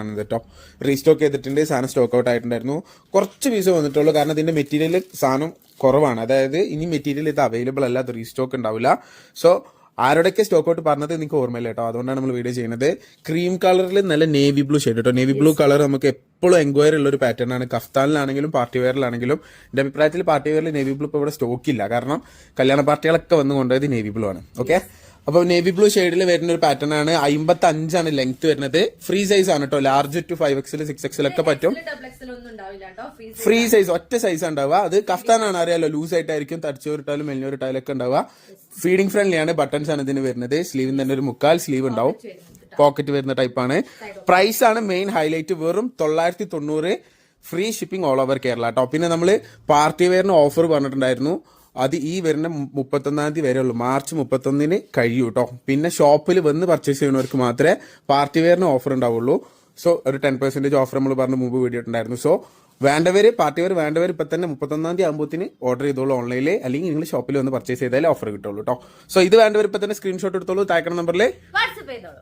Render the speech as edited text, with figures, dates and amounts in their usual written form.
കാണുന്നത് കേട്ടോ. റീസ്റ്റോക്ക് ചെയ്തിട്ടുണ്ട്, സാധനം സ്റ്റോക്ക് ഔട്ട് ആയിട്ടുണ്ടായിരുന്നു. കുറച്ച് പീസ് വന്നിട്ടുള്ളൂ, കാരണം ഇതിന്റെ മെറ്റീരിയൽ സാധനം കുറവാണ്. അതായത് ഇനി മെറ്റീരിയൽ ഇത് അവൈലബിൾ അല്ല, അത് റീസ്റ്റോക്ക് ഉണ്ടാവില്ല. സോ ആരോടൊക്കെ സ്റ്റോക്ക് ഔട്ട് പറഞ്ഞത് നിങ്ങൾക്ക് ഓർമ്മയില്ല കേട്ടോ, അതുകൊണ്ടാണ് നമ്മൾ വീഡിയോ ചെയ്യുന്നത്. ക്രീം കളറിൽ നല്ല നേവി ബ്ലൂ ഷെയ്ഡ് കേട്ടോ. നേവി ബ്ലൂ കളർ നമുക്ക് എപ്പോഴും എൻക്വയറി ഉള്ള ഒരു പാറ്റേൺ ആണ്. കഫ്താനിലാണെങ്കിലും പാർട്ടി വെയറിലാണെങ്കിലും. എൻ്റെ അഭിപ്രായത്തിൽ പാർട്ടി വെയറിൽ നേവി ബ്ലൂ ഇപ്പോൾ ഇവിടെ സ്റ്റോക്ക് ഇല്ല, കാരണം കല്യാണ പാർട്ടികളൊക്കെ വന്ന് കൊണ്ടുപോയത് നേവി ബ്ലൂ ആണ്. ഓക്കെ, അപ്പോൾ നേവി ബ്ലൂ ഷെയ്ഡിൽ വരുന്ന ഒരു പാറ്റേൺ ആണ്. 55 ലെങ്ത് വരുന്നത്. ഫ്രീ സൈസ് ആണ് കേട്ടോ. ലാർജ് ടു 5XL 6XL ഒക്കെ പറ്റും. ഫ്രീ സൈസ്, ഒറ്റ സൈസ് ഉണ്ടാവുക. അത് കഫ്താനാണ്, അറിയാലോ, ലൂസ് ആയിട്ടായിരിക്കും. തടിച്ചോരിട്ടാലും മെലിഞ്ഞോരിട്ടാലും ഒക്കെ ഉണ്ടാവുക. ഫീഡിംഗ് ഫ്രണ്ട്ലി ആണ്. ബട്ടൺസ് ആണ് ഇതിന് വരുന്നത്. സ്ലീവിന് തന്നെ ഒരു 3/4 സ്ലീവ് ഉണ്ടാവും. പോക്കറ്റ് വരുന്ന ടൈപ്പാണ്. പ്രൈസ് ആണ് മെയിൻ ഹൈലൈറ്റ്. വെറും 990. Free shipping all over Kerala കേട്ടോ. പിന്നെ നമ്മൾ പാർട്ടി വെയറിന് ഓഫർ പറഞ്ഞിട്ടുണ്ടായിരുന്നു. അത് ഈ വരുന്ന 31-ാം തീയതി വരെ ഉള്ളൂ. മാർച്ച് 31-ന് കഴിയൂ കേട്ടോ. പിന്നെ ഷോപ്പിൽ വന്ന് പർച്ചേസ് ചെയ്യുന്നവർക്ക് മാത്രമേ പാർട്ടി വെയറിന് ഓഫർ ഉണ്ടാവുള്ളൂ. സോ ഒരു 10% ഓഫർ നമ്മൾ പറഞ്ഞ മുമ്പ് വീഡിയോ ഉണ്ടായിരുന്നു. സോ വേണ്ടവര്, പാർട്ടി വെയർ വേണ്ടവർ ഇപ്പൊ തന്നെ 31-ാം തീയതി ആകുമ്പോഴത്തേന് ഓർഡർ ചെയ്തോളൂ ഓൺലൈനിൽ, അല്ലെങ്കിൽ നിങ്ങൾ ഷോപ്പിൽ വന്ന് പർച്ചേസ് ചെയ്താലേ ഓഫർ കിട്ടുള്ളൂ കേട്ടോ. സോ ഇത് വേണ്ടവർ ഇപ്പൊ തന്നെ സ്ക്രീൻഷോട്ട് എടുത്തോളൂ, താഴെ നമ്പറിൽ വാട്സ്ആപ്പ് ചെയ്തോളൂ.